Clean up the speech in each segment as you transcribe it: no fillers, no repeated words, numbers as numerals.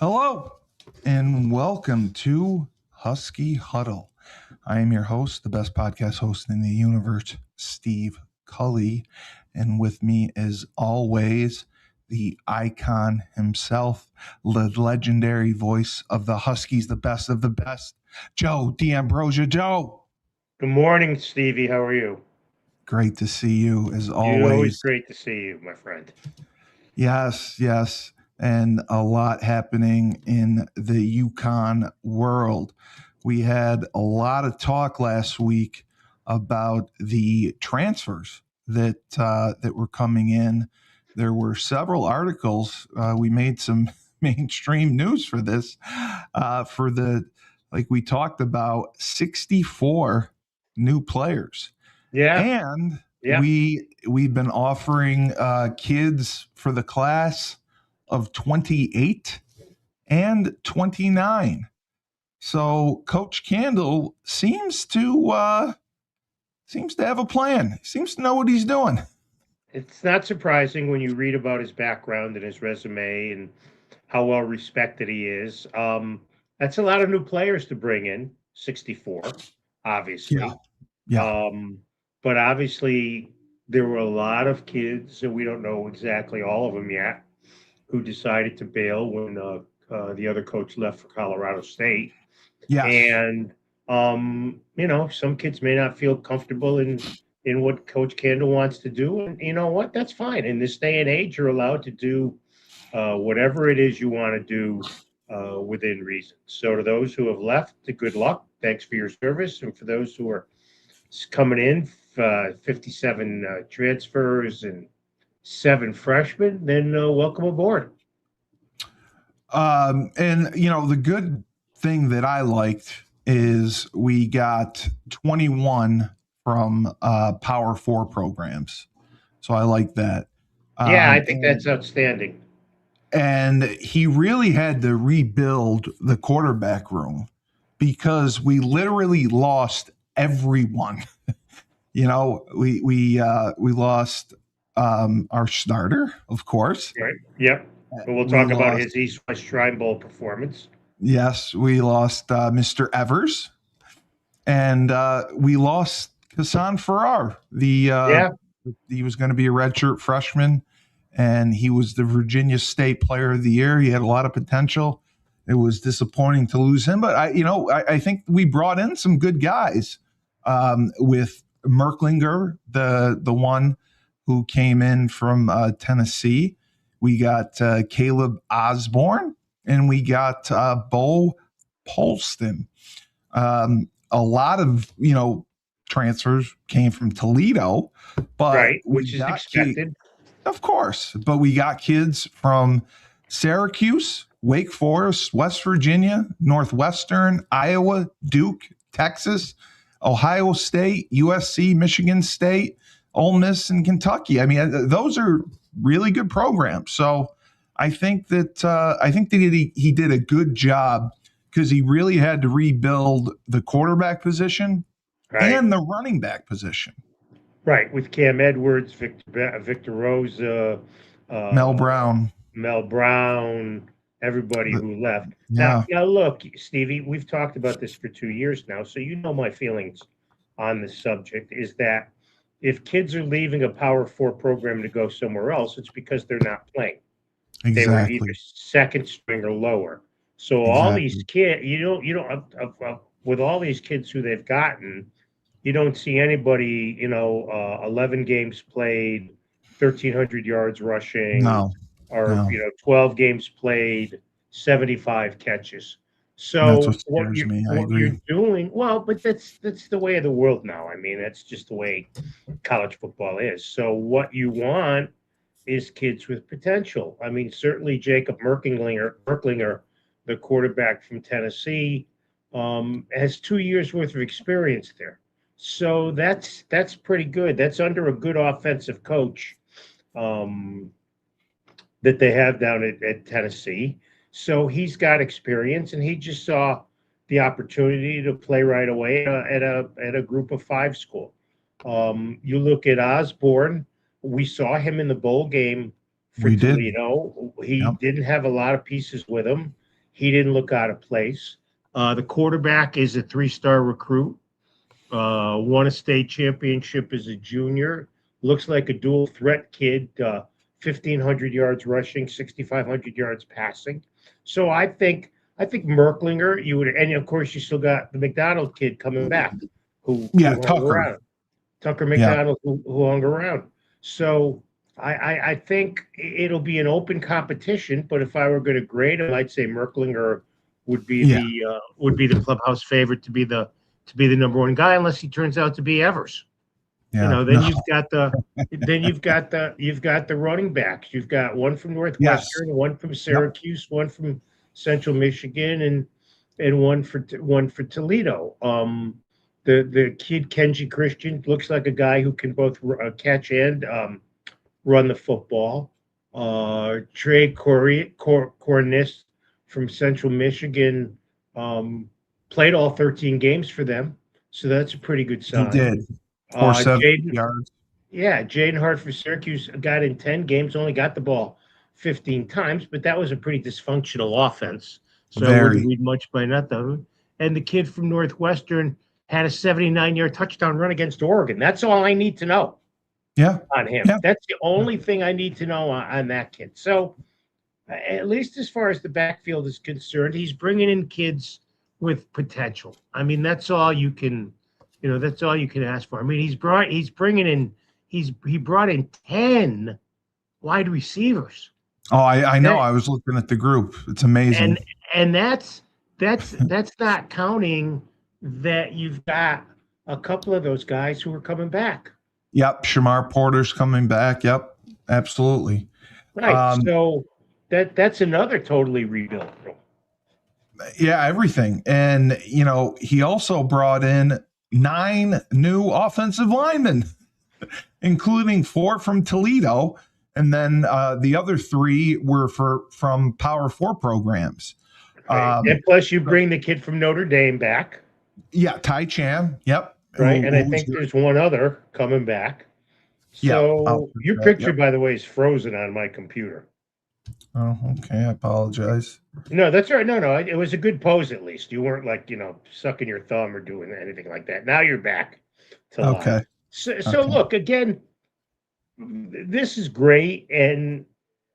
Hello, and welcome to Husky Huddle. I am your host, the best podcast host in the universe, Steve Cully. And with me, as always, the icon himself, the legendary voice of the Huskies, the best of the best, Joe D'Ambrosia. Joe, Good morning, Stevie. How are you? great to see you, as Always always. great to see you, my friend. Yes, yes. And a lot happening in the Yukon world. We had a lot of talk last week about the transfers that were coming in. There were several articles. We made some mainstream news for this. For the like we talked about 64 new players, Yeah, and yeah. we've been offering kids for the class of 28 and 29. So Coach Candle seems to have a plan. Seems to know what he's doing. It's not surprising when you read about his background and his resume and how well respected he is. That's a lot of new players to bring in, 64, Yeah, obviously. yeah, Um, but obviously, there were a lot of kids, and we don't know exactly all of them yet, who decided to bail when the other coach left for Colorado State. yes. And some kids may not feel comfortable in what Coach Candle wants to do, and you know what? That's fine. In this day and age, you're allowed to do whatever it is you want to do within reason. So, to those who have left, good luck. Thanks for your service, and for those who are coming in, 57 transfers and 7 freshmen, then welcome aboard. And the good thing that I liked is we got 21 from Power Four programs. So I like that. Yeah, I Um, think and that's outstanding. and he really had to rebuild the quarterback room because we literally lost everyone. We lost our starter, of course. Right. Yep. But we'll We talk about lost his East West Shrine Bowl performance. Yes, we lost Mr. Evers, and we lost Hassan Farrar. Yeah. He was going to be a redshirt freshman, and he was the Virginia State Player of the Year. He had a lot of potential. It was disappointing to lose him, but I think we brought in some good guys with Merklinger, the one who came in from Tennessee. We got Caleb Osborne, and we got Bo Polston. A lot of transfers came from Toledo, but Right. we Which is got kids, expected. of course, but we got kids from Syracuse, Wake Forest, West Virginia, Northwestern, Iowa, Duke, Texas, Ohio State, USC, Michigan State, Ole Miss, and Kentucky. I mean, those are really good programs. So I think that he did a good job because he really had to rebuild the quarterback position Right. and the running back position. Right. With Cam Edwards, Victor Rosa, Mel uh, Brown, Mel Brown, everybody the, who left. Now, yeah, now, look, Stevie, we've talked about this for 2 years now, so you know my feelings on this subject is that if kids are leaving a Power Four program to go somewhere else, it's because they're not playing. They were either exactly, second string or lower. So all these exactly. kids, with all these kids who they've gotten, you don't see anybody, 11 games played, 1,300 yards rushing, No, or, no, 12 games played, 75 catches. that's what So scares me. I what agree. you're doing, well, but that's the way of the world now. I mean, that's just the way college football is. So what you want is kids with potential. I mean, certainly Jacob Merklinger, the quarterback from Tennessee, has 2 years worth of experience there. So that's pretty good. That's under a good offensive coach um, that they have down at Tennessee. So he's got experience, and he just saw the opportunity to play right away at a group of five school. You look at Osborne. We saw him in the bowl game for We did. Toledo. He Yep. didn't have a lot of pieces with him. He didn't look out of place. The quarterback is a 3-star recruit. Won a state championship as a junior. Looks like a dual threat kid. 1,500 yards rushing, 6,500 yards passing. So I think Merklinger, you would, and of course you still got the McDonald kid coming back, who Yeah, hung Tucker. around. Tucker Yeah. McDonald, who hung around. So I think it'll be an open competition. But if I were going to grade him, I'd say Merklinger would be Yeah. the clubhouse favorite to be the number one guy, unless he turns out to be Evers. Yeah. Then No. you've got the running backs. You've got one from Northwestern, Yes. one from Syracuse, one from Central Michigan, and one for Toledo. The kid Kenji Christian looks like a guy who can both catch and run the football. Trey Cornis from Central Michigan played all 13 games for them, so that's a pretty good He sign. did. 470 Jaden, yards. yeah, Jaden Hart for Syracuse got in 10 games, only got the ball 15 times, but that was a pretty dysfunctional offense. So I wouldn't Very. read much by nothing. And the kid from Northwestern had a 79-yard touchdown run against Oregon. That's all I need to know Yeah. on him. Yeah. That's the only thing I need to know on that kid. So at least as far as the backfield is concerned, he's bringing in kids with potential. I mean, that's all you can ask for. I mean, he brought in 10 wide receivers. Oh, I know. I was looking at the group. It's amazing. And that's not counting that you've got a couple of those guys who are coming back. Yep. Shamar Porter's coming back. Yep. Absolutely. Right. So that's another totally rebuilt. Yeah, everything. And, he also brought in 9 new offensive linemen, including 4 from Toledo. And then the other 3 were from Power 4 programs. Right. And plus you bring the kid from Notre Dame back. Yeah, Tai Chan. Yep. Right. And I think there's one other coming back. So your picture, by the way, is frozen on my computer. Oh, okay. I apologize. No, that's all right. No. It was a good pose, at least. You weren't sucking your thumb or doing anything like that. Now you're back to live. Okay. So look, again, this is great. And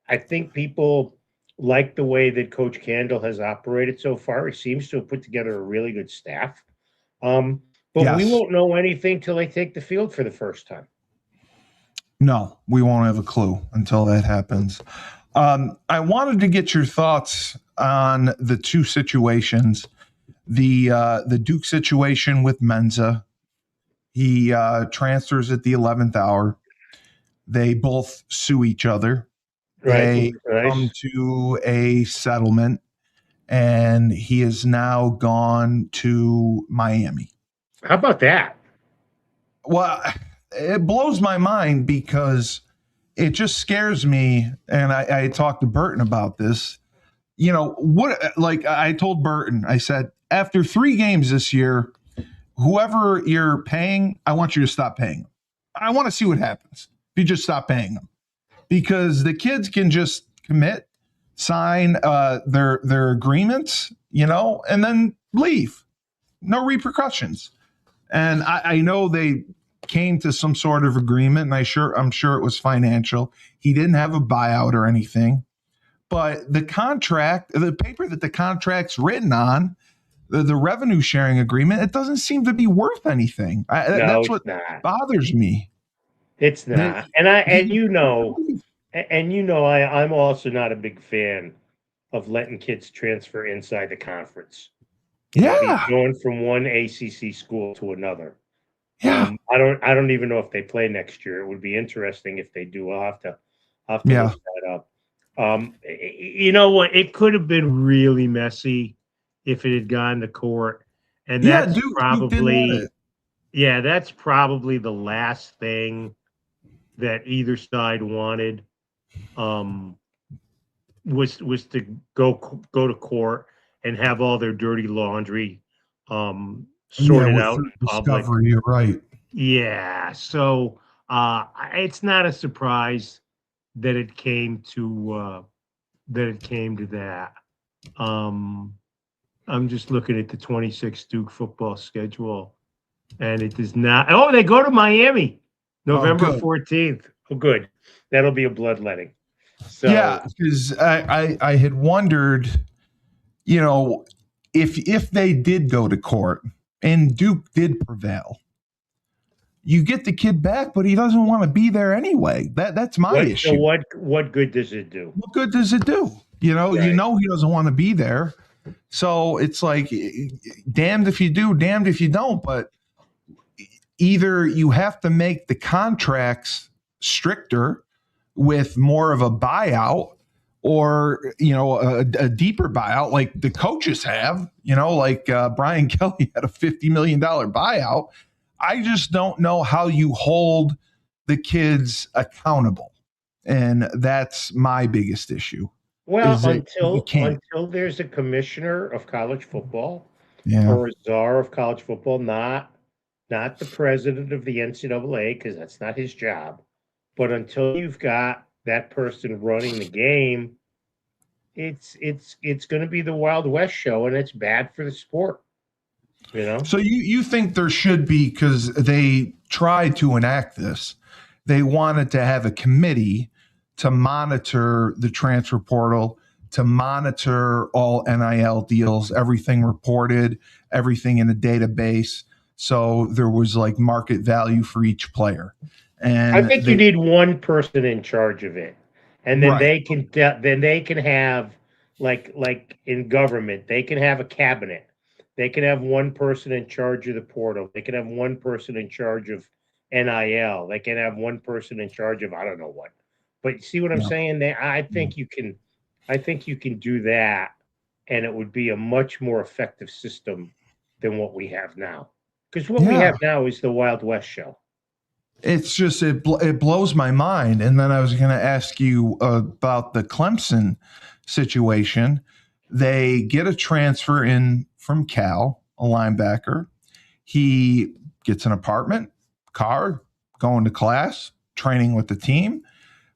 I think people like the way that Coach Candle has operated so far. He seems to have put together a really good staff. But we won't know anything till they take the field for the first time. No, we won't have a clue until that happens. I wanted to get your thoughts on the 2 situations. The Duke situation with Menza. He transfers at the 11th hour. They both sue each other. Right. They come to a settlement, and he is now gone to Miami. How about that? Well, it blows my mind because it just scares me. And I talked to Burton about this. I told Burton, I said, after 3 games this year, whoever you're paying, I want you to stop paying them. I want to see what happens if you just stop paying them, because the kids can just commit, sign their agreements, and then leave. No repercussions. And I know they came to some sort of agreement, and I'm sure it was financial. He didn't have a buyout or anything, but the contract, the paper that the contract's written on, the revenue sharing agreement, it doesn't seem to be worth anything. That's what bothers me. It's not. I'm also not a big fan of letting kids transfer inside the conference. Going from one ACC school to another. Yeah. I don't even know if they play next year. It would be interesting if they do. I'll have to look that up. You know what? It could have been really messy if it had gone to court, and that's probably the last thing that either side wanted. Was to go to court and have all their dirty laundry sorted out in public. You're right. Yeah, so it's not a surprise that it came to that. I'm just looking at the 26 Duke football schedule, and it does not. Oh, they go to Miami, November good. 14th. Oh, good. That'll be a bloodletting. So Yeah, because I had wondered, if they did go to court and Duke did prevail, you get the kid back, but he doesn't want to be there anyway. That's my issue. So what good does it do? What good does it do? Right. He doesn't want to be there. So it's like, damned if you do, damned if you don't. But either you have to make the contracts stricter with more of a buyout, or a deeper buyout like the coaches have. Like Brian Kelly had a $50 million buyout. I just don't know how you hold the kids accountable, and that's my biggest issue. Well, until there's a commissioner of college football, Yeah. or a czar of college football, not the president of the NCAA, because that's not his job. But until you've got that person running the game, it's going to be the Wild West show, and it's bad for the sport. So you think there should be, because they tried to enact this, they wanted to have a committee to monitor the transfer portal, to monitor all NIL deals, everything reported, everything in a database. So there was like market value for each player. And I think you need one person in charge of it, and then Right. they can have like in government, they can have a cabinet. They can have one person in charge of the portal. They can have one person in charge of NIL. They can have one person in charge of I don't know what. But you see what I'm Yeah. saying? I think you can do that, and it would be a much more effective system than what we have now. Because what we Yeah. have now is the Wild West show. It's just it blows my mind. And then I was going to ask you about the Clemson situation. They get a transfer in from Cal, a linebacker. He gets an apartment, car, going to class, training with the team.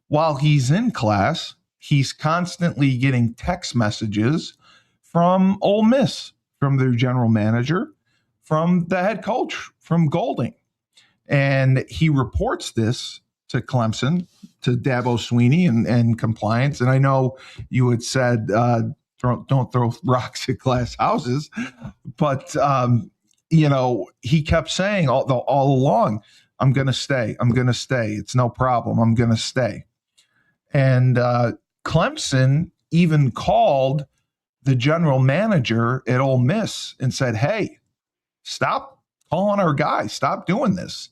While he's in class, he's constantly getting text messages from Ole Miss, from their general manager, from the head coach, from Golding. And he reports this to Clemson, to Dabo Sweeney and compliance. And I know you had said, don't throw rocks at glass houses, but he kept saying all along, I'm going to stay. I'm going to stay. It's no problem. I'm going to stay. And Clemson even called the general manager at Ole Miss and said, hey, stop calling our guy. Stop doing this.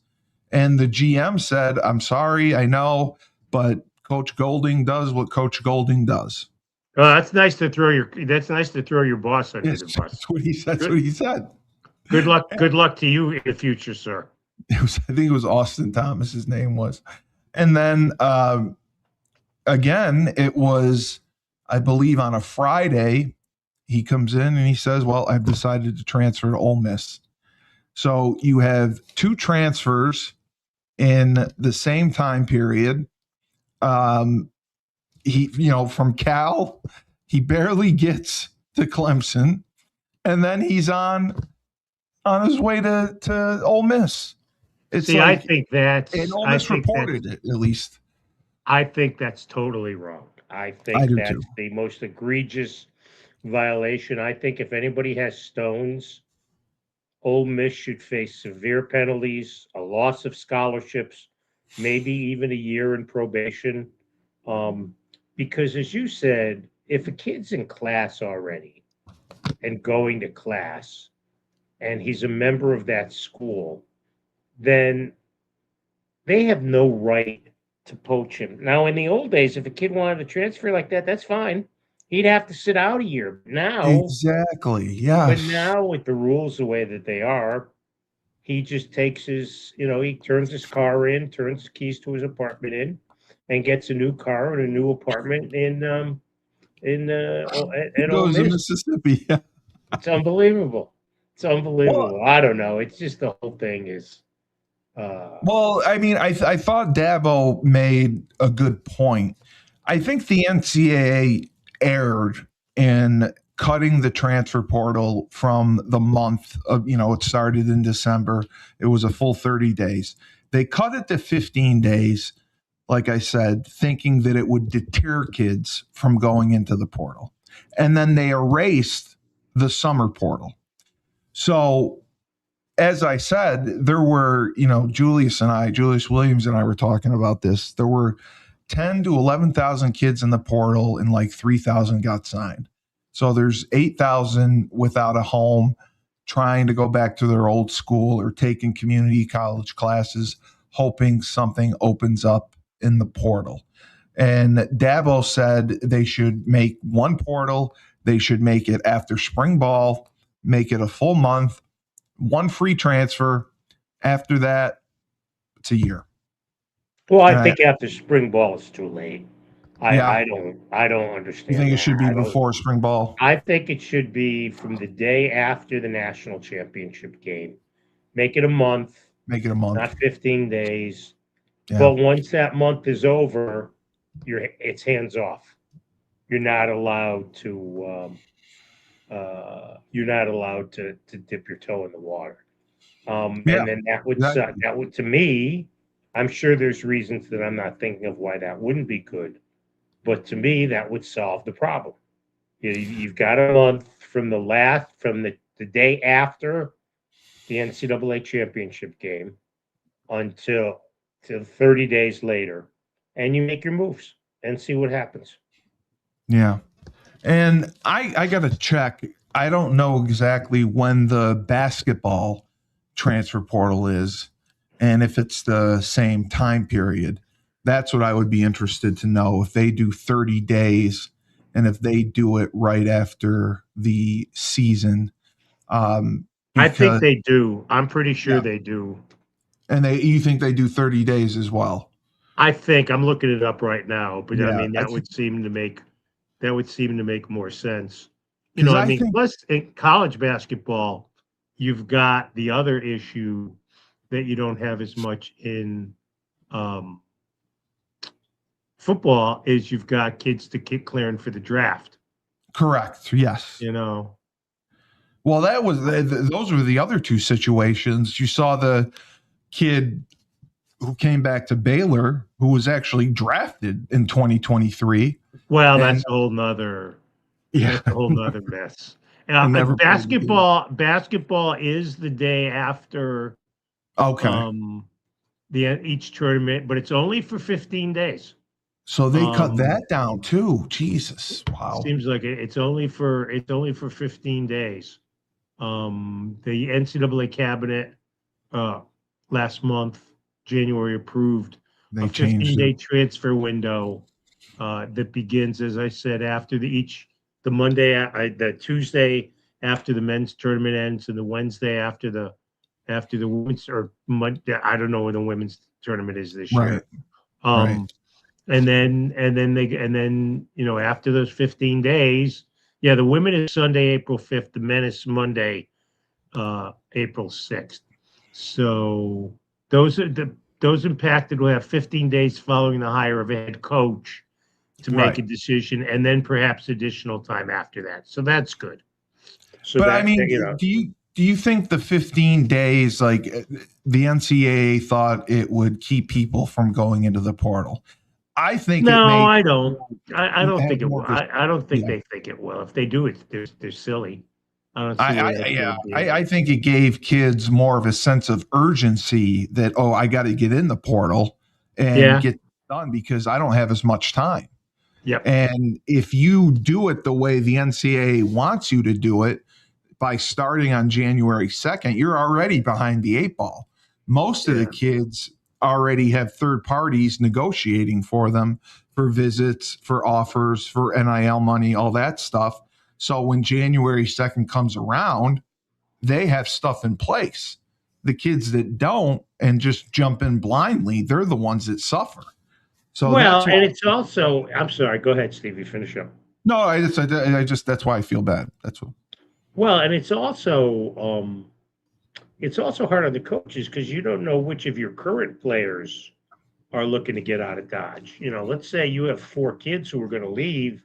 And the GM said, I'm sorry, I know, but Coach Golding does what Coach Golding does. That's nice to throw your boss under the bus. That's what he said. That's what he said. Good luck. Good luck to you in the future, sir. I think it was Austin Thomas, his name was. And then again, it was, I believe, on a Friday, he comes in and he says, well, I've decided to transfer to Ole Miss. So you have two transfers in the same time period. He, from Cal, he barely gets to Clemson, and then he's on his way to Ole Miss. I think that's, and Ole Miss reported it, at least. I think that's totally wrong. I think that's the most egregious violation. I think if anybody has stones, Ole Miss should face severe penalties, a loss of scholarships, maybe even a year in probation. Because as you said, if a kid's in class already and going to class and he's a member of that school, then they have no right to poach him. Now, in the old days, if a kid wanted to transfer like that, that's fine. He'd have to sit out a year. Now, exactly, yeah. But now, with the rules the way that they are, he just takes his, he turns his car in, turns his keys to his apartment in, and gets a new car and a new apartment in Ole Miss. Mississippi. Yeah. It's unbelievable. It's unbelievable. Well, I don't know. It's just the whole thing is Well, I mean, I thought Dabo made a good point. I think the NCAA erred in cutting the transfer portal from the month of, it started in December. It was a full 30 days. They cut it to 15 days, like I said, thinking that it would deter kids from going into the portal. And then they erased the summer portal. So as I said, there were, Julius Williams and I were talking about this. There were 10 to 11,000 kids in the portal and like 3,000 got signed. So there's 8,000 without a home trying to go back to their old school or taking community college classes, hoping something opens up in the portal. And Dabo said they should make one portal. They should make it after spring ball, make it a full month, one free transfer. After that, it's a year. Well, I And think after spring ball it's too late. yeah, I don't you understand think it that. should be before spring ball? I think it should be from the day after the national championship game. Make it a month, Make it a month. not 15 days. Yeah. But once that month is over, it's hands off. You're not allowed to dip your toe in the water. Yeah. And then Exactly. that would, to me, I'm sure there's reasons that I'm not thinking of why that wouldn't be good, but to me, that would solve the problem. You've got a month from the day after the NCAA championship game until till 30 days later, and you make your moves and see what happens. Yeah. And I got to check. I don't know exactly when the basketball transfer portal is and if it's the same time period. That's what I would be interested to know if they do 30 days and if they do it right after the season. I think Because, they do. I'm pretty sure yeah. they do. And you think they do 30 days as well? I think I'm looking it up right now, but I Yeah. mean that would seem to make more sense. Because I I mean, think, plus in college basketball, you've got the other issue that you don't have as much in um, football is you've got kids to kick clearing for the draft. correct. Yes. You know, Well, those were the other two situations. You saw the kid who came back to Baylor who was actually drafted in 2023. well, And that's yeah, a whole nother mess. and never played the game. Basketball is the day after Okay. um, the each tournament, but it's only for 15 days. So they cut Um, that down too. Jesus. it Wow. seems like it's only for 15 days. The NCAA cabinet uh, last month, January, approved a They changed it. 15-day transfer window that begins, as I said, after the Tuesday after the men's tournament ends, and the Wednesday after the women's or Monday. I don't know when the women's tournament is this Right. year. Right. Um, and then after those 15 days, yeah, the women is Sunday, April 5th. The men is Monday, April 6th. So those impacted will have 15 days following the hire of a head coach to make Right. a decision, and then perhaps additional time after that. So that's good. So But I that mean, do you think the 15 days, like the NCAA thought it would keep people from going into the portal? I think it no, may I don't. I don't have think it more will. of a I don't think yeah. they think it will. If they do it, they're silly. I don't see where that's going Yeah, to be. I think it gave kids more of a sense of urgency that, oh, I got to get in the portal and Yeah. get done because I don't have as much time. Yep. And if you do it the way the NCAA wants you to do it by starting on January 2nd, you're already behind the eight ball. Most of the Yeah. kids already have third parties negotiating for them for visits, for offers, for NIL money, all that stuff. So when January 2nd comes around, they have stuff in place. The kids that don't and just jump in blindly, they're the ones that suffer. So Well, that's why. and it's also. I'm sorry. Go ahead, Stevie. Finish up. No, I just that's why I feel bad. That's what. Well, and it's also it's also hard on the coaches because you don't know which of your current players are looking to get out of Dodge. Let's say you have 4 kids who are going to leave.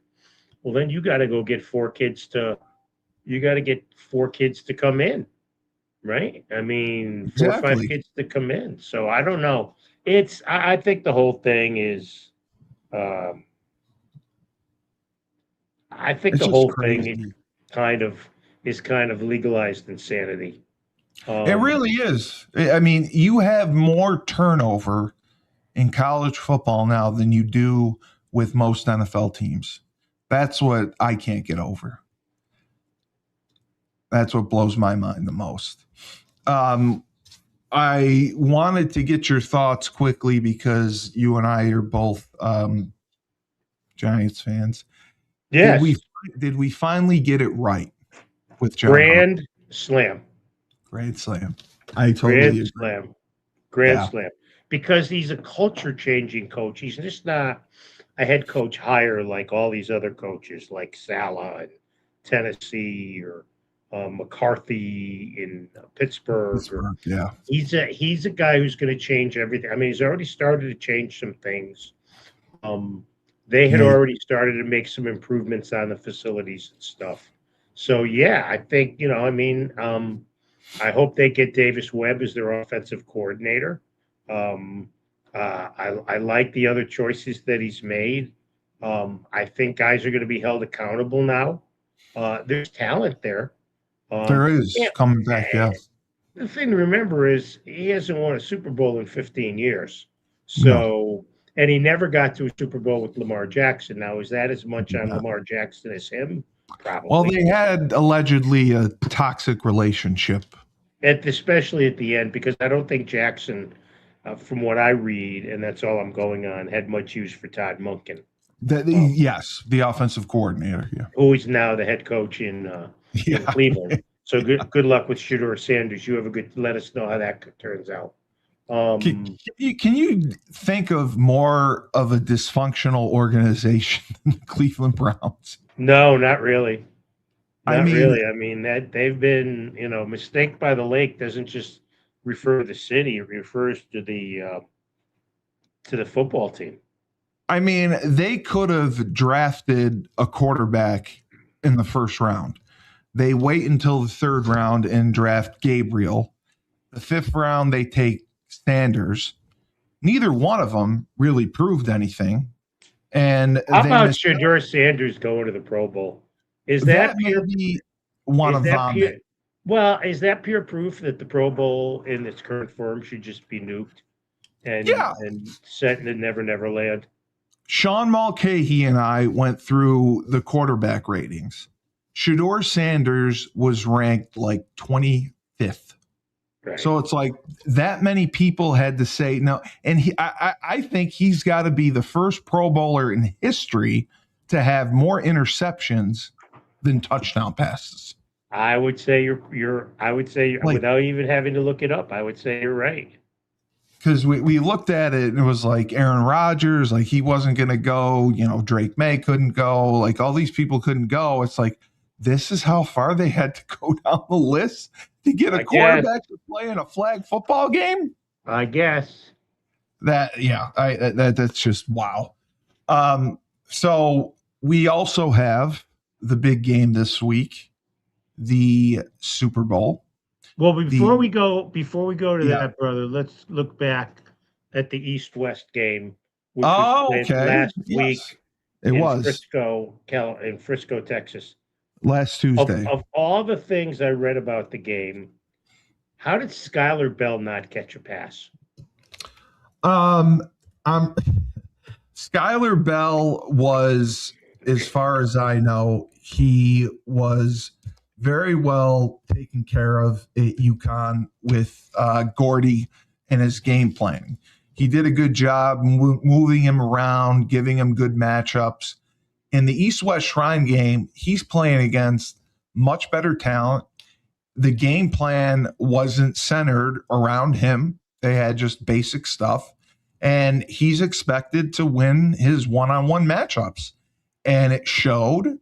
Well, then you got to go get 4 kids to, you got to get 4 kids to come in, right? I mean, 4 or 5 Exactly. kids to come in. So I don't know. I think the whole thing is, um, I think It's the just whole thing crazy. kind of is kind of legalized insanity. It Um, really is. I mean, you have more turnover in college football now than you do with most NFL teams. That's what I can't get over. That's what blows my mind the most. Um, I wanted to get your thoughts quickly because you and I are both Giants fans. Did we yes, did we finally get it right with John Harbaugh? grand slam, Grand slam. I totally grand agree. slam, grand Yeah. slam, because he's a culture changing coach. He's just not a head coach hire like all these other coaches, like Salah in Tennessee or McCarthy in Pittsburgh. Or Pittsburgh. Yeah. he's a guy who's going to change everything. I mean, he's already started to change some things. Um, they had Yeah. already started to make some improvements on the facilities and stuff. So yeah, I think I mean, I hope they get Davis Webb as their offensive coordinator. Um, I like the other choices that he's made. I think guys are going to be held accountable now. There's talent there. There Yeah, is coming back. Yeah. the thing to remember is he hasn't won a Super Bowl in 15 years. No. So, and he never got to a Super Bowl with Lamar Jackson. Now, is that as much on Lamar Jackson as him? Well, Probably. they had allegedly a toxic relationship. Especially at the end, because I don't think Jackson, from what I read, and that's all I'm going on, had much use for Todd Monken, um, Yes, the offensive coordinator. Yeah. who is now the head coach in Yeah. Cleveland. So good luck with Shedeur Sanders. You have a good. Let us know how that turns out. Can you think of more of a dysfunctional organization than the Cleveland Browns? No, not really. I Not mean, really. I mean that they've been, mistake by the lake doesn't just refer to the city; it refers to the football team. they could have drafted a quarterback in the first round. They wait until the third round and draft Gabriel. The fifth round, they take Sanders. Neither one of them really proved anything. And How they about missed Shedeur Sanders going to the Pro Bowl? Is that that made pure? me want Is to that pure? vomit. Well, is that pure proof that the Pro Bowl in its current form should just be nuked and Yeah. set in the never land? Sean Mulcahy and I went through the quarterback ratings. Shador Sanders was ranked like 25th. Right. So it's like that many people had to say no. And I think he's got to be the first Pro Bowler in history to have more interceptions than touchdown passes. I would say you're. I would say Like, without even having to look it up, I would say you're right. because we looked at it and it was like Aaron Rodgers, like he wasn't going to go. Drake May couldn't go. Like all these people couldn't go. It's like this is how far they had to go down the list to get a I guess. quarterback to play in a flag football game. I guess. That's just wow. So we also have the big game this week, the Super Bowl. Well, The before we go to Yeah. that, brother, let's look back at the East-West game, which was Oh, played okay. last Yes, week it in was Frisco, Texas. last Of Tuesday. of all the things I read about the game, how did Skylar Bell not catch a pass? Um, um, Skylar Bell was, as far as I know, he was very well taken care of at Yukon with Gordy and his game planning. He did a good job moving him around, giving him good matchups. In the East-West Shrine game, he's playing against much better talent. The game plan wasn't centered around him. They had just basic stuff. And he's expected to win his one-on-one matchups. And it showed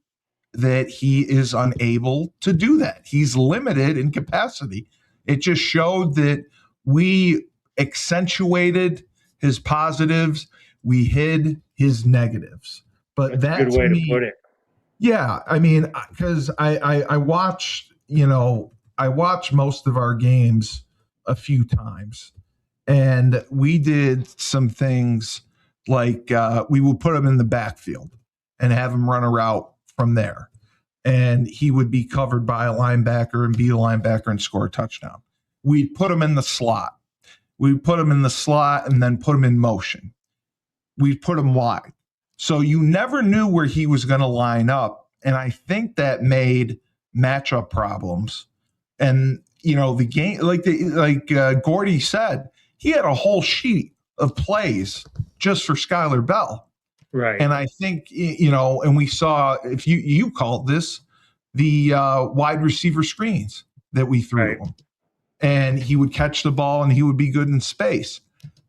that he is unable to do that. He's limited in capacity. It just showed that we accentuated his positives, we hid his negatives. But That's a that good to way to me, put it. yeah, I mean, because I watched, I watched most of our games a few times, and we did some things like we would put him in the backfield and have him run a route from there, and he would be covered by a linebacker and beat a linebacker and score a touchdown. We'd put him in the slot. We'd put him in the slot and then put him in motion. We'd put him wide. So you never knew where he was going to line up. And I think that made matchup problems. And, the game, like Gordy said, he had a whole sheet of plays just for Skylar Bell. Right. And I think, and we saw, if you called this, the wide receiver screens that we threw to him. And he would catch the ball and he would be good in space.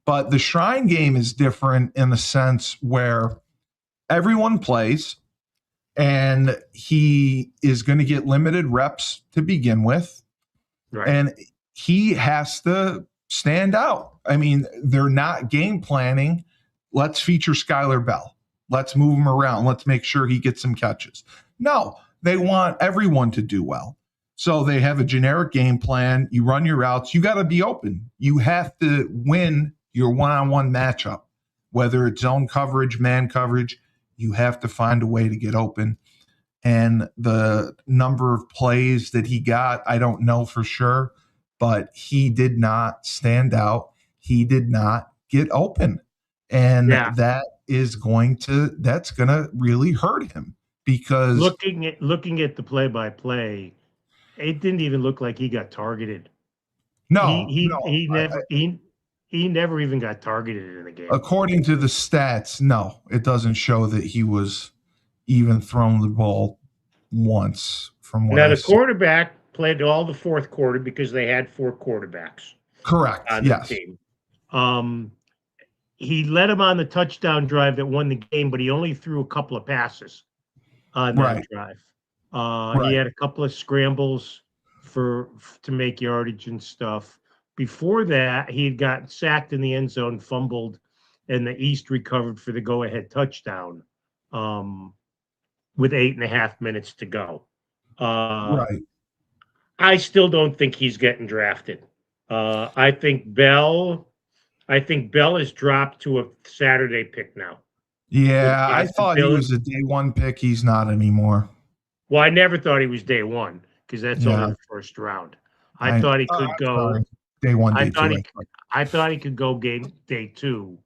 But the Shrine game is different in the sense where everyone plays and he is going to get limited reps to begin with. Right. And he has to stand out. I mean, they're not game planning. Let's feature Skylar Bell. Let's move him around. Let's make sure he gets some catches. No, they want everyone to do well. So they have a generic game plan. You run your routes. You got to be open. You have to win your one-on-one matchup, whether it's zone coverage, man coverage. You have to find a way to get open. And the number of plays that he got, I don't know for sure, but he did not stand out. He did not get open. And that's going to really hurt him, because looking at the play-by-play, it didn't even look like he got targeted. He never even got targeted in the game. According to the stats, no, it doesn't show that he was even thrown the ball once. From what the quarterback played all the fourth quarter because they had 4 quarterbacks. Correct. On the team. He led him on the touchdown drive that won the game, but he only threw a couple of passes on that drive. He had a couple of scrambles to make yardage and stuff. Before that, he had gotten sacked in the end zone, fumbled, and the East recovered for the go-ahead touchdown with 8.5 minutes to go. I still don't think he's getting drafted. I think Bell is dropped to a Saturday pick now. Yeah, I thought he was a day 1 pick. He's not anymore. Well, I never thought he was day 1 because that's only the first round. I thought he could go day 1, day 2. I thought he could go day 2,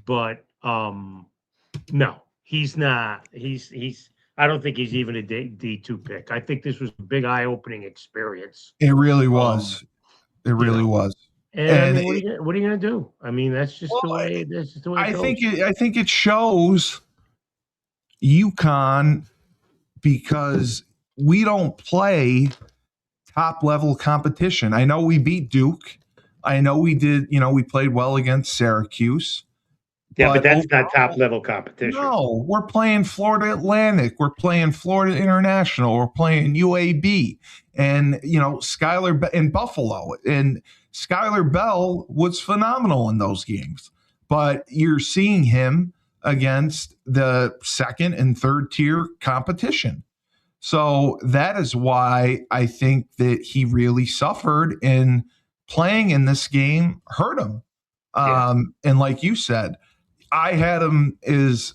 but no, he's not. I don't think he's even a D2 pick. I think this was a big eye-opening experience. It really was. It really was. And I mean, what are you going to do? I mean, that's just the way. That's just the way it goes. I think it shows Yukon, because we don't play top level competition. I know we beat Duke. I know we did. We played well against Syracuse. Yeah, but that's not top level competition. No, we're playing Florida Atlantic. We're playing Florida International. We're playing UAB, and Skylar in Buffalo. And Skylar Bell was phenomenal in those games. But you're seeing him against the second and third tier competition. So that is why I think that he really suffered, and playing in this game hurt him. And like you said, I had him as,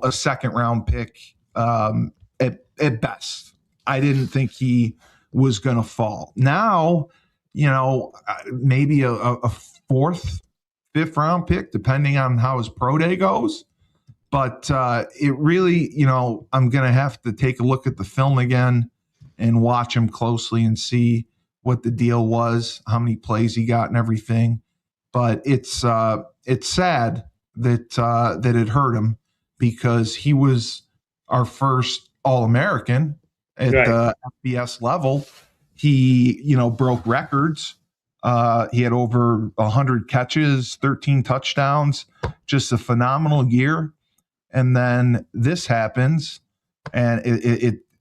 a second round pick at best. I didn't think he was going to fall. Now, maybe a fourth, fifth round pick, depending on how his pro day goes. But it really, I'm going to have to take a look at the film again and watch him closely and see what the deal was, how many plays he got and everything. But it's sad that it hurt him, because he was our first All-American at the FBS level. He, broke records. He had over 100 catches, 13 touchdowns, just a phenomenal year. And then this happens, and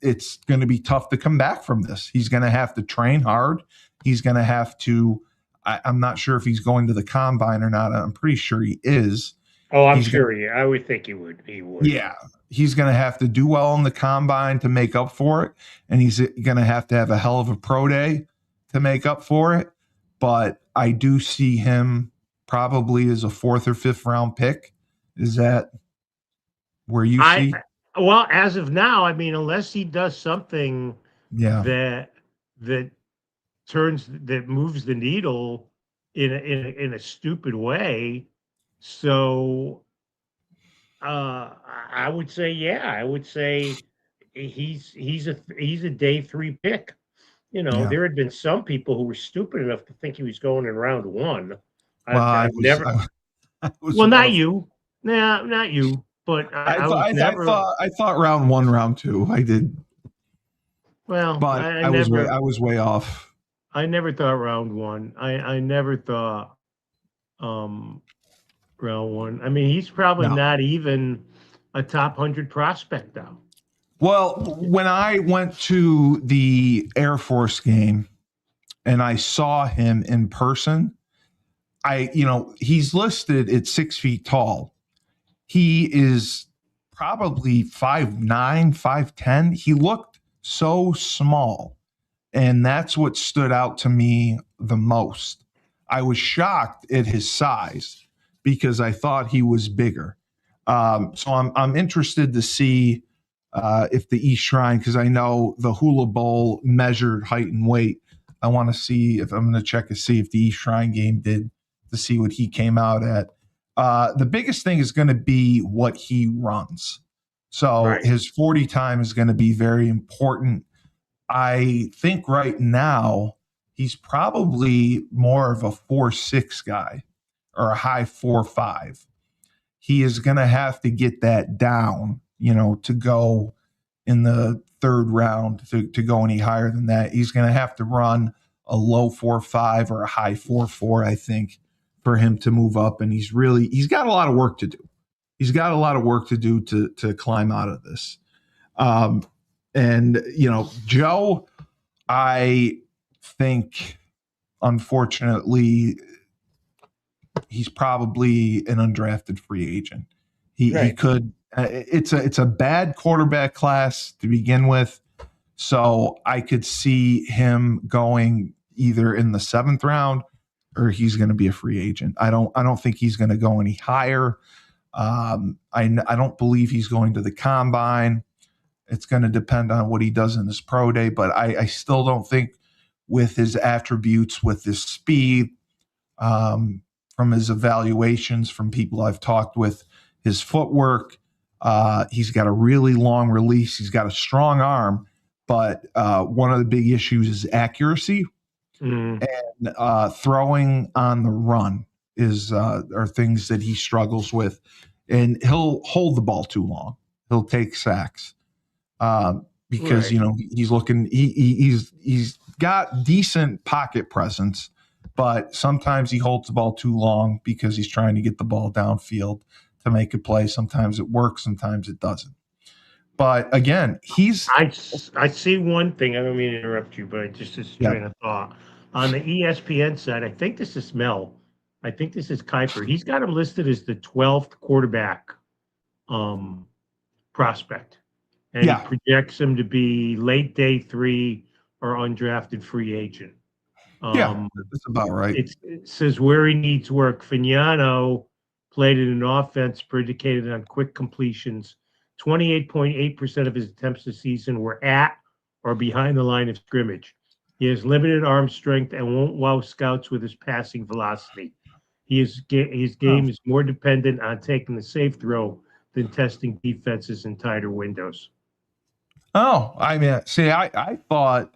it's going to be tough to come back from this. He's going to have to train hard. He's going to have to. I'm not sure if he's going to the combine or not. I'm pretty sure he is. Oh, I'm He's sure I would think he would. He would. Yeah, he's going to have to do well in the combine to make up for it, and he's going to have a hell of a pro day to make up for it. But I do see him probably as a 4th or 5th round pick. Is that where you see? Well, as of now, I mean, unless he does something Yeah, that moves the needle in a stupid way. So I would say, yeah, I would say he's a day 3 pick. You know, yeah. there had been some people who were stupid enough to think he was going in round 1. Well, I've never. I was Well, not of, you. Nah, not you. But I was never. I thought round 1, round 2. I did, Well, but I never. I was way off. I never thought round 1. I never thought um round 1. I mean, he's probably No. not even a top 100 prospect now. Well, when I went to the Air Force game and I saw him in person, he's listed at 6 feet tall. He is probably 5'9", 5'10". He looked so small. And that's what stood out to me the most. I was shocked at his size because I thought he was bigger. So I'm interested to see if the East Shrine, because I know the Hula Bowl measured height and weight. I want to see if I'm going to check to see if the East Shrine game did, to see what he came out at. The biggest thing is going to be what he runs. So Right. his 40 time is going to be very important. I think right now he's probably more of a 4.6 guy or a high 4.5. He is going to have to get that down, to go in the 3rd round, to go any higher than that. He's going to have to run a low 4.5 or a high 4.4, I think, for him to move up. And he's got a lot of work to do. He's got a lot of work to do to climb out of this. And, Joe, I think, unfortunately, he's probably an undrafted free agent. He could. It's a bad quarterback class to begin with, so I could see him going either in the 7th round or he's going to be a free agent. I don't think he's going to go any higher. I don't believe he's going to the combine. It's going to depend on what he does in his pro day, but I still don't think, with his attributes, with his speed, from his evaluations from people I've talked with, his footwork, he's got a really long release. He's got a strong arm, but one of the big issues is accuracy. And throwing on the run are things that he struggles with, and he'll hold the ball too long. He'll take sacks. Because he's looking. He's got decent pocket presence, but sometimes he holds the ball too long because he's trying to get the ball downfield to make a play. Sometimes it works, sometimes it doesn't. But again, I see one thing. I don't mean to interrupt you, but just this train of thought on the ESPN side. I think this is Mel. I think this is Kuiper. He's got him listed as the 12th quarterback prospect. And he projects him to be late day 3 or undrafted free agent. That's about right. It says where he needs work. Fignano played in an offense predicated on quick completions. 28.8% of his attempts this season were at or behind the line of scrimmage. He has limited arm strength and won't wow scouts with his passing velocity. His game is more dependent on taking the safe throw than testing defenses in tighter windows. Oh, I mean, see, I thought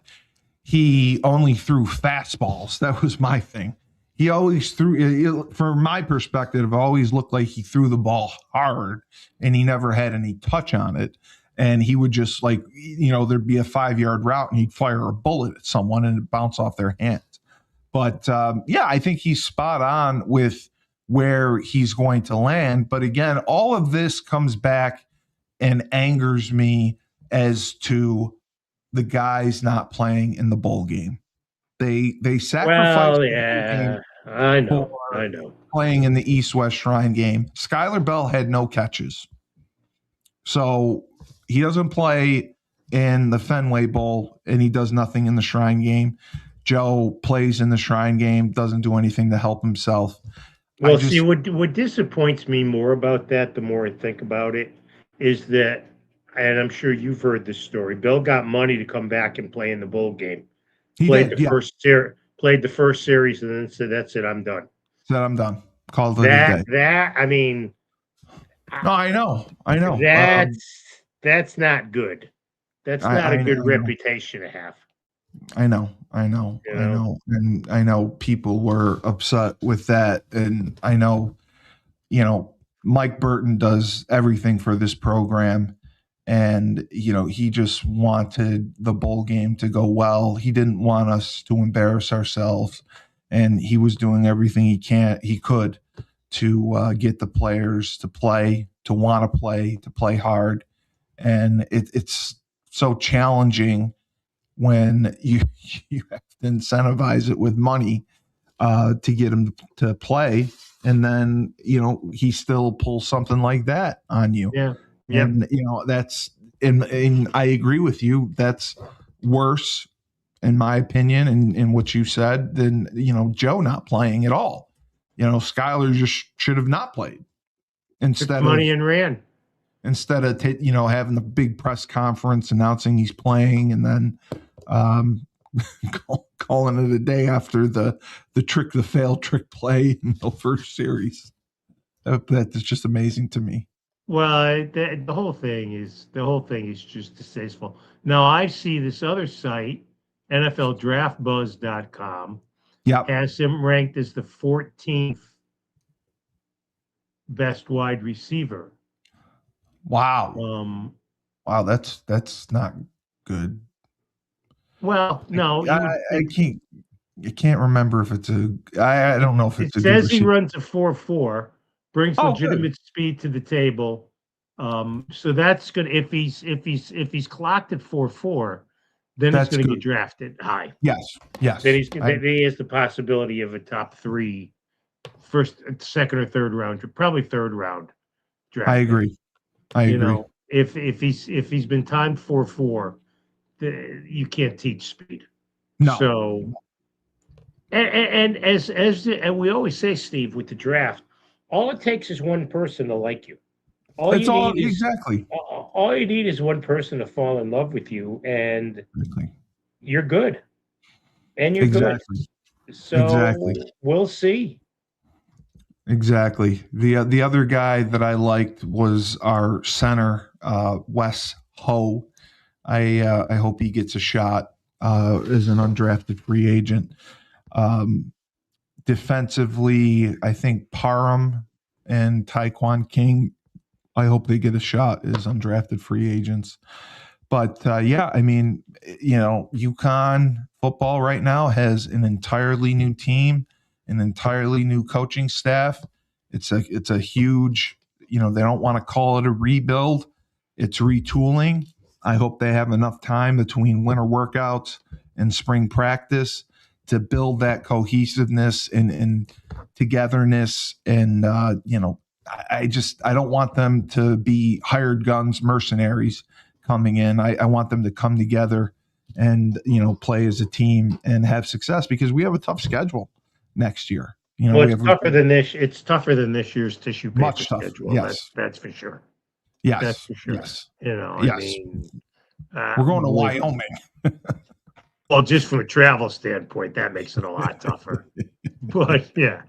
he only threw fastballs. That was my thing. He always threw, from my perspective, always looked like he threw the ball hard and he never had any touch on it. And he would just there'd be a 5-yard route and he'd fire a bullet at someone and it'd bounce off their hands. But I think he's spot on with where he's going to land. But again, all of this comes back and angers me as to the guys not playing in the bowl game. They sacrificed Well, the bowl game yeah, I for know, I know. playing in the East-West Shrine game. Skylar Bell had no catches. So he doesn't play in the Fenway Bowl, and he does nothing in the Shrine game. Joe plays in the Shrine game, doesn't do anything to help himself. Well, see, what disappoints me more about that, the more I think about it, is that, and I'm sure you've heard this story. Bill got money to come back and play in the bowl game. He did, yeah. Played the first series, and then said, "That's it, I'm done." Said I'm done. Called it a That day. that I mean, No, I know. that's not good. That's not a good reputation to have. I know, and I know people were upset with that, and I know, Mike Burton does everything for this program, and he just wanted the bowl game to go well. He didn't want us to embarrass ourselves, and he was doing everything he could to get the players to play, to want to play hard, and it's so challenging when you have to incentivize it with money to get him to play, and then he still pulls something like that on you. Yeah, yeah. And that's and I agree with you. That's worse, in my opinion, and what you said, than Joe not playing at all. Skylar just should have not played Took money and ran. Instead of having the big press conference announcing he's playing, and then calling it a day after the failed trick play in the first series. That's just amazing to me. Well, the whole thing is just distasteful. Now I see this other site, NFLDraftBuzz.com, has him ranked as the 14th best wide receiver. Wow. Wow, that's not good. Well, no, I can't remember if it's I don't know if it's it says he runs a 4.4, brings legitimate good. speed to the table. So that's good. If he's clocked at 4.4, then he's going to get drafted high. Yes. Then he has the possibility of a top 3, first, second, or third round, probably third round draft. I agree. If he's been timed 4.4, you can't teach speed. No. So, and as we always say, Steve, with the draft, all it takes is one person to like you. All you need is one person to fall in love with you, and you're good. And you're good. So we'll see. Exactly. The other guy that I liked was our center, Wes Ho. I hope he gets a shot as an undrafted free agent. Defensively, I think Parham and Taekwon King, I hope they get a shot as undrafted free agents. But Yukon football right now has an entirely new team, an entirely new coaching staff. It's a huge, they don't want to call it a rebuild. It's retooling. I hope they have enough time between winter workouts and spring practice to build that cohesiveness and togetherness. And, I don't want them to be hired guns, mercenaries coming in. I want them to come together and, play as a team and have success, because we have a tough schedule next year. It's tougher than this. It's tougher than this year's tissue paper much tougher. Schedule. Yes, that's for sure. Yes, that's for sure. Yes, I mean, we're going to Wyoming. Well, just from a travel standpoint, that makes it a lot tougher. But yeah,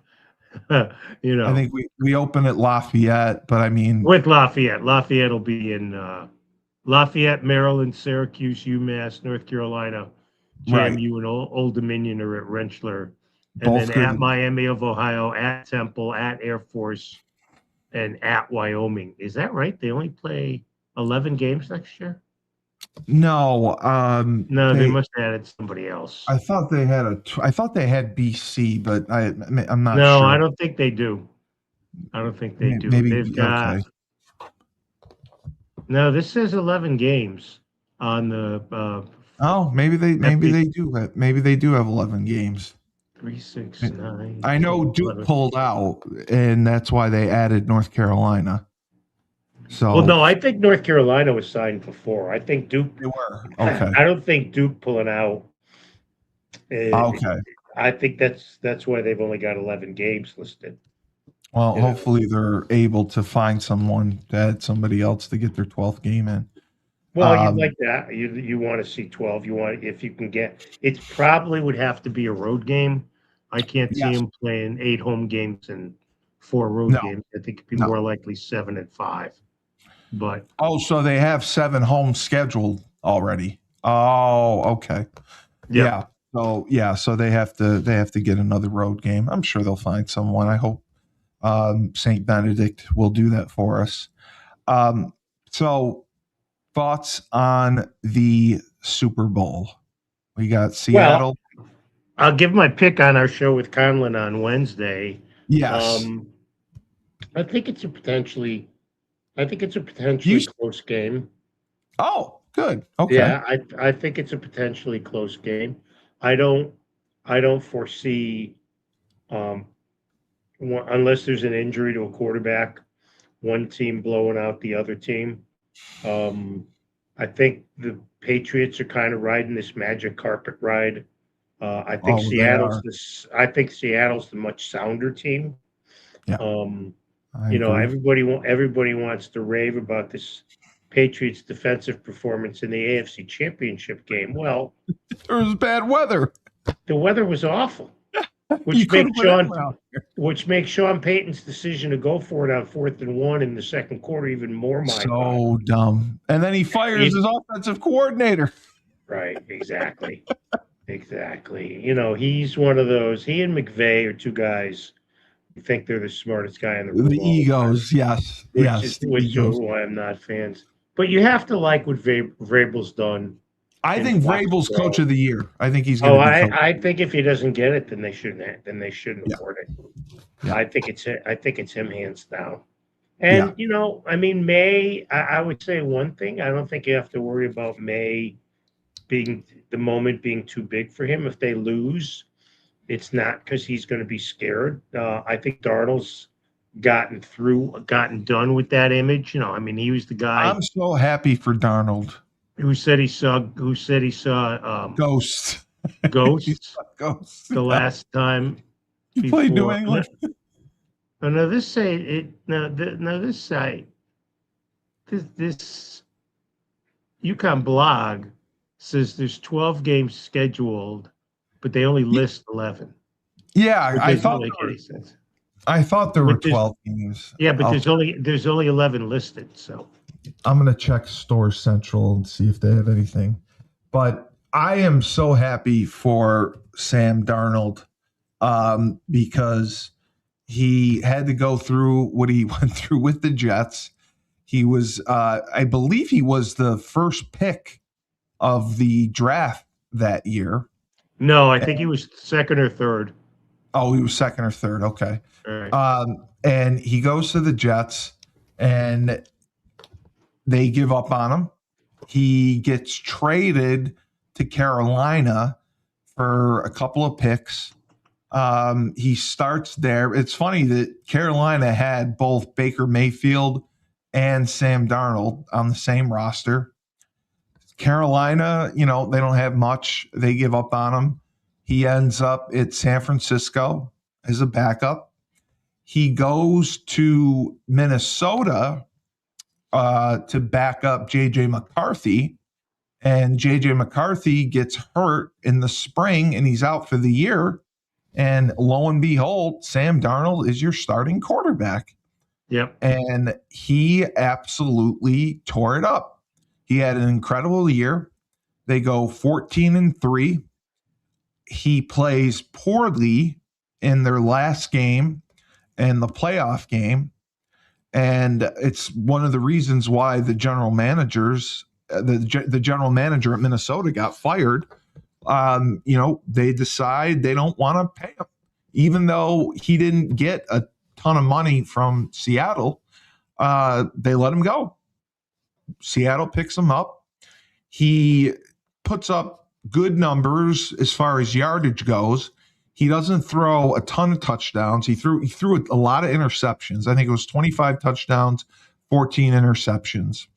I think we open at Lafayette, but I mean, with Lafayette will be in Lafayette, Maryland, Syracuse, UMass, North Carolina, JMU, and Old Dominion are at Rensselaer. And both then at Miami of Ohio, at Temple, at Air Force, and at Wyoming. Is that right? They only play 11 games next year? No. They must have added somebody else. I thought they had BC, but I'm not sure. No, I don't think they do. Maybe they've got. Okay. No, this says 11 games on the Oh, maybe That'd be they do have 11 games. 3, 6, 9, I 10, know Duke 11. pulled out, and that's why they added North Carolina. Well, So no, I think North Carolina was signed before. I think Duke. they were okay. I don't think Duke pulling out. uh, Okay. I think that's why they've only got 11 games listed. Well, You know, hopefully they're able to find someone to add somebody else to get their 12th game in. well, you'd Um, like that. You want to see 12. You want if you can get. It probably would have to be a road game. I can't see yes. him playing 8 home games and 4 road No. games. I think it'd be No. more likely 7 and 5. But Oh, so they have 7 homes scheduled already. Oh, okay. yeah, Yeah. So they have to get another road game. I'm sure they'll find someone. I hope St. Benedict will do that for us. So thoughts on the Super Bowl? We got well, Seattle. I'll give my pick on our show with Conlon on Wednesday. Yes. Um, I think it's a potentially, I think it's a You. potentially close game. Oh, good. Okay. Yeah, I think it's a potentially close game. I don't, I don't foresee, um, unless there's an injury to a quarterback, one team blowing out the other team. Um, I think the Patriots are kind of riding this magic carpet ride. I think Oh, they are. I think Seattle's the much sounder team. Yeah, Um, I agree. everybody wants to rave about this Patriots defensive performance in the AFC Championship game. Well, There was bad weather. the weather was awful, You which could makes have put Sean anyone out. Payton's decision to go for it on 4th and 1 in the second quarter even more mind-boggling. So dumb. And then he fires It, his offensive coordinator. right, exactly. Exactly. You know, he's one of those. He and McVay are two guys who think they're the smartest guy in the The room all the time, egos, yes, yes, the which are egos. why I'm not fans. But you have to like what Vrabel's done I in think Vrabel's coach Foxborough. of the year. I think he's going Oh, to be coach. I think if he doesn't get it, then they shouldn't. Then they shouldn't Yeah, award it. yeah, I think it's him hands down. yeah. And you know, I mean, May. I would say one thing. I don't think you have to worry about May being the moment being too big for him. If they lose, it's not because he's going to be scared. I think Darnold's gotten done with that image. You know, I mean, he was the guy I'm so happy for Darnold. who said he saw Ghost. He's ghosts a ghost. the Yeah. last time He played New before. England. No, no, this say it. No, this site. This Yukon blog says there's 12 games scheduled, but they only list 11. Yeah, Which doesn't make any sense. I thought there were But there's 12 games. yeah, but there's only 11 listed. So I'm going to check Store Central and see if they have anything. But I am so happy for Sam Darnold because he had to go through what he went through with the Jets. He was, I believe, he was the first pick of the draft that year. no, I think he was second or third. Oh, he was second or third. Okay. All right. And he goes to the Jets, and they give up on him. He gets traded to Carolina for a couple of picks. He starts there. It's funny that Carolina had both Baker Mayfield and Sam Darnold on the same roster. Carolina, you know, they don't have much. They give up on him. He ends up at San Francisco as a backup. He goes to Minnesota to back up J.J. McCarthy, and J.J. McCarthy gets hurt in the spring, and he's out for the year. And lo and behold, Sam Darnold is your starting quarterback. Yep. And he absolutely tore it up. He had an incredible year. They go 14-3. He plays poorly in their last game and the playoff game. And it's one of the reasons why the general managers, the general manager at Minnesota got fired. You know, they decide they don't want to pay him, even though he didn't get a ton of money from Seattle. They let him go. Seattle picks him up. He puts up good numbers as far as yardage goes. He doesn't throw a ton of touchdowns. He threw a lot of interceptions. I think it was 25 touchdowns, 14 interceptions.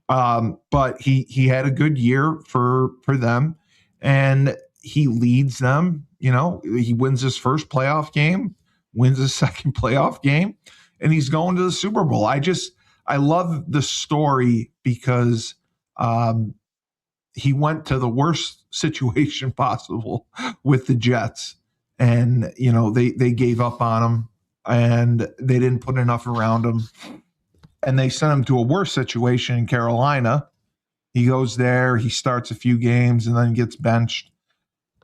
But he had a good year for them, and he leads them. He wins his first playoff game, wins his second playoff game, and he's going to the Super Bowl. I love the story because he went to the worst situation possible with the Jets, and they gave up on him, and they didn't put enough around him, and they sent him to a worse situation in Carolina. He goes there, he starts a few games, and then gets benched,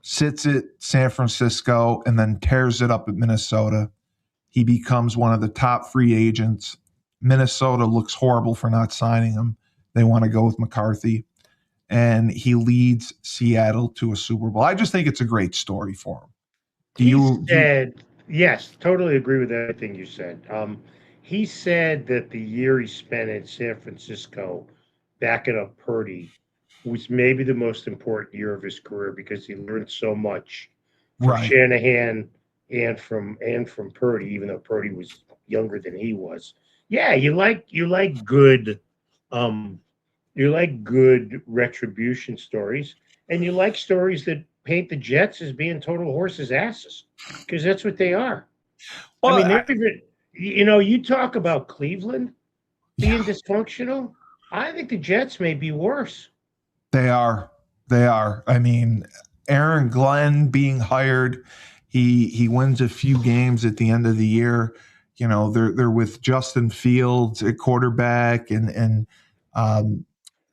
sits at San Francisco, and then tears it up at Minnesota. He becomes one of the top free agents. Minnesota looks horrible for not signing him. They want to go with McCarthy, and he leads Seattle to a Super Bowl. I just think it's a great story for him. Yes, totally agree with everything you said. He said that the year he spent in San Francisco backing up Purdy was maybe the most important year of his career because he learned so much from Shanahan and from Purdy, even though Purdy was younger than he was. Yeah, you like good retribution stories, and you like stories that paint the Jets as being total horses' asses, because that's what they are. Well, I mean, you talk about Cleveland being dysfunctional. I think the Jets may be worse. They are. I mean, Aaron Glenn being hired, he wins a few games at the end of the year. They're with Justin Fields at quarterback, and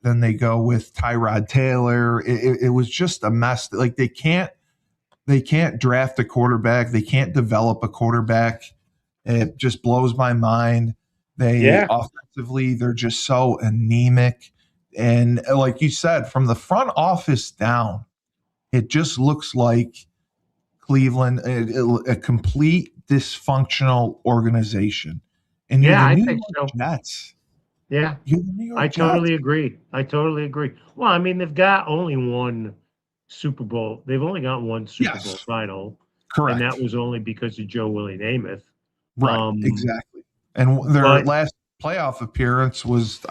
then they go with Tyrod Taylor. It was just a mess. Like they can't draft a quarterback. They can't develop a quarterback. It just blows my mind. Offensively, they're just so anemic. And like you said, from the front office down, it just looks like Cleveland, a complete dysfunctional organization. And I think so. Jets. Yeah, I totally agree. Well, I mean, they've got only one Super Bowl. They've only got one Super Bowl title. Correct. And that was only because of Joe Willie Namath. Right, exactly. And their last playoff appearance was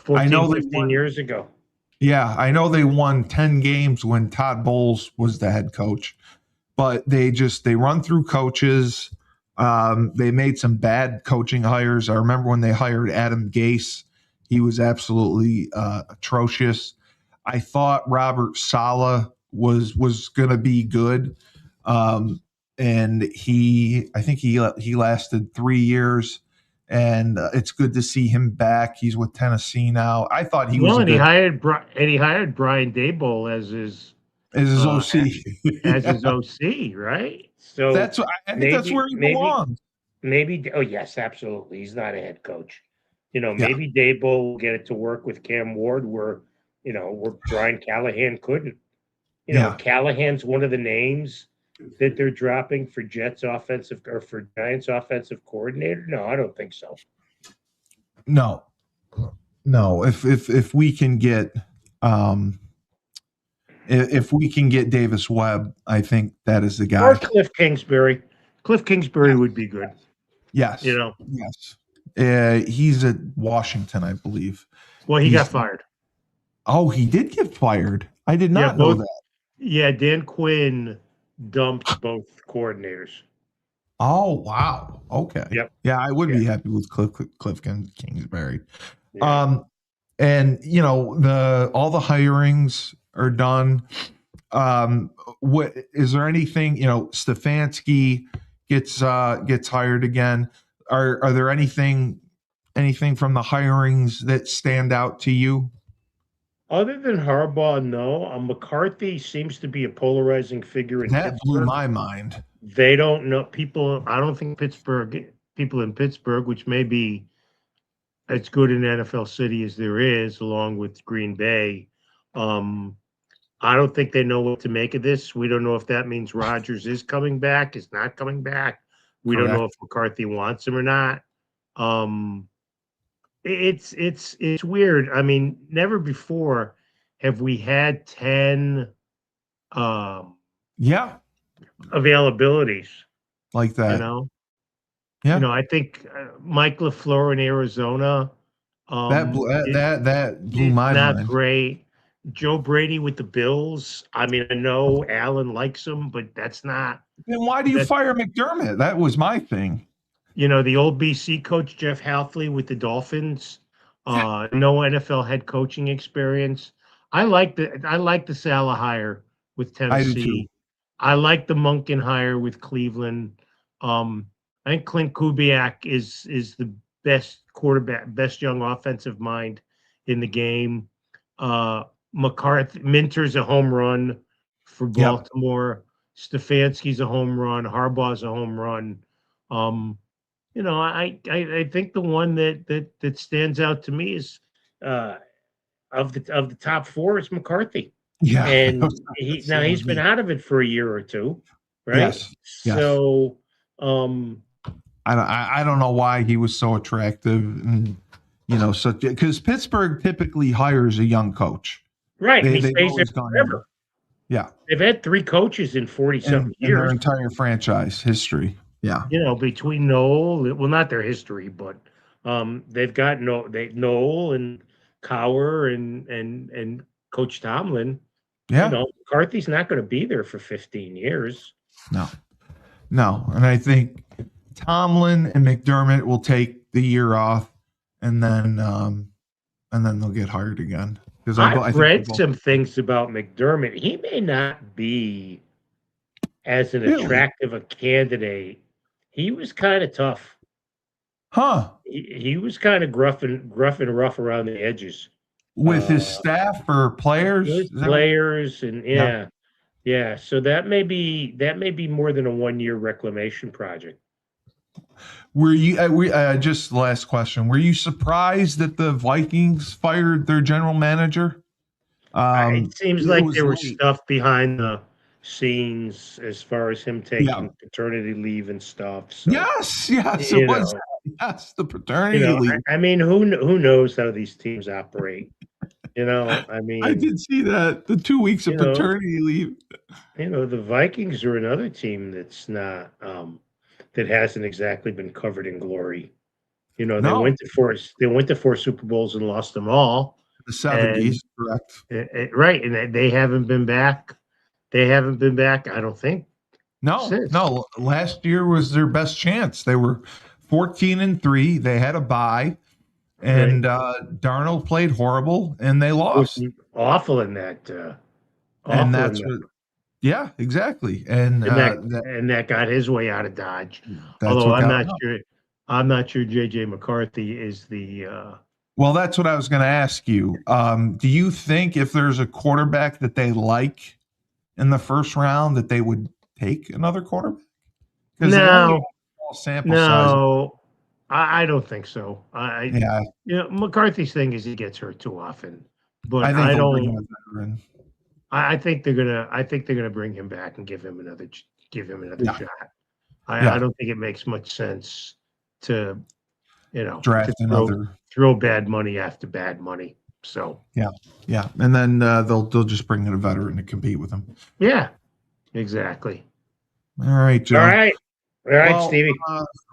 15 years ago. Yeah, I know they won 10 games when Todd Bowles was the head coach, but they run through coaches. They made some bad coaching hires. I remember when they hired Adam Gase. He was absolutely atrocious. I thought Robert Saleh was going to be good. And I think he lasted 3 years, and it's good to see him back. He's with Tennessee now. I thought he was. He hired Brian Daboll as his OC, as his OC, right? So I think that's where he belongs. Maybe. Oh yes, absolutely. He's not a head coach. Maybe Daboll will get it to work with Cam Ward, where Brian Callahan couldn't. Callahan's one of the names that they're dropping for Jets offensive or for Giants offensive coordinator. No, I don't think so. No. If we can get if we can get Davis Webb, I think that is the guy. Or Cliff Kingsbury. Cliff Kingsbury would be good. Yes. Yes. He's at Washington, I believe. Well, he got fired. Oh, he did get fired. I did not know that. Yeah, Dan Quinn dumped both coordinators. Oh, wow. Okay. Yep. Yeah, I would be happy with Cliff Kingsbury. Yeah. And all the hirings are done. What is there anything? Stefanski gets hired again. Are there anything from the hirings that stand out to you? Other than Harbaugh, no. McCarthy seems to be a polarizing figure in Pittsburgh. That blew my mind. They don't know people. I don't think people in Pittsburgh, which may be as good an NFL city as there is, along with Green Bay. I don't think they know what to make of this. We don't know if that means Rodgers is coming back, is not coming back. We don't know if McCarthy wants him or not. It's weird. I mean, never before have we had 10 um, Yeah, availabilities? like You that. know, Yeah, I think Mike LaFleur in Arizona that blew is my not mind. great. Joe Brady with the Bills. I mean, I know Allen likes him, but that's not Then why do you that. fire McDermott? That was my thing. The old BC coach Jeff Halfley with the Dolphins. Yeah, No NFL head coaching experience. I like the Salah hire with I do too. Tennessee. I like the Monken hire with Cleveland. Um, I think Clint Kubiak is the best quarterback, best young offensive mind in the game. Uh, McCarthy Minter's a home run for Yep. Baltimore. Stefanski's a home run. Harbaugh's a home run. Um, I think the one that stands out to me is uh, of the top four is McCarthy, Yeah. and So he's was been me. out of it for a year or two, right? Yes. Yes. So, um, I don't know why he was so attractive, and so because Pittsburgh typically hires a young coach. right, and he They've stays there always gone young. forever. Yeah, They've had three coaches in 40 something in their years. entire franchise history. Yeah. Between Noel, well, not their history, but they've got Noel and Cower and Coach Tomlin. Yeah. McCarthy's not going to be there for 15 years. No. No, and I think Tomlin and McDermott will take the year off, and then they'll get hired again because I I've think they're read both some things about McDermott. He may not be as an really, attractive a candidate. He was kind of tough. huh? He was kind of gruff and rough around the edges. With his Uh, staff or players? with Is that what? players and Yeah. yeah. So that may be more than a 1 year reclamation project. Were you? Just last question. Were you surprised that the Vikings fired their general manager? It seems It like was there was late. stuff behind the scenes as far as him Yeah. taking paternity leave and stuff. So Yes. Yes. It you was. know, Yes. The paternity leave. I mean, who knows how these teams operate? I I mean, did see that the 2 weeks of you know, paternity leave. the Vikings are another team that's not that hasn't exactly been covered in glory. They No, went to four Super Bowls and lost them all, the and '70s, correct? right, and they haven't been back. They haven't been back, I don't think, No, since. no. Last year was their best chance. They were 14-3. They had a bye, Right. and Darnold played horrible, and they Was lost. awful in that. And Awful in that's that. what. Yeah, exactly. And And that got his way out of Dodge. that's Although what I'm got not him up. sure. I'm not sure JJ McCarthy is the. Well, that's what I was going to ask you. Do you think if there's a quarterback that they like in the first round that they would take another quarterback? Because they only have No, a small sample size. no, I don't think so. Yeah, McCarthy's thing is he gets hurt too often, but I think I they'll bring in don't. a veteran. I think they're gonna. I think they're gonna bring him back and give him another Yeah, shot. I yeah. don't think it makes much sense to to Draft throw another. throw bad money after bad money. So Yeah, yeah. And then they'll just bring in a veteran to compete with them. yeah, exactly. All right, All Joe. right, all right, Well, Stevie.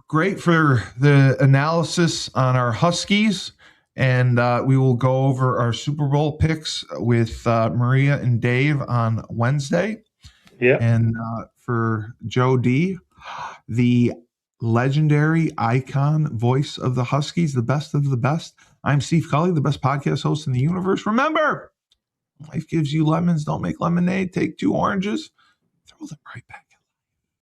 great for the analysis on our Huskies. And we will go over our Super Bowl picks with Maria and Dave on Wednesday. Yeah. And for Joe D, the legendary icon voice of the Huskies, the best of the best. I'm Steve Cully, the best podcast host in the universe. Remember, life gives you lemons. Don't make lemonade. Take 2 oranges. Throw them right back.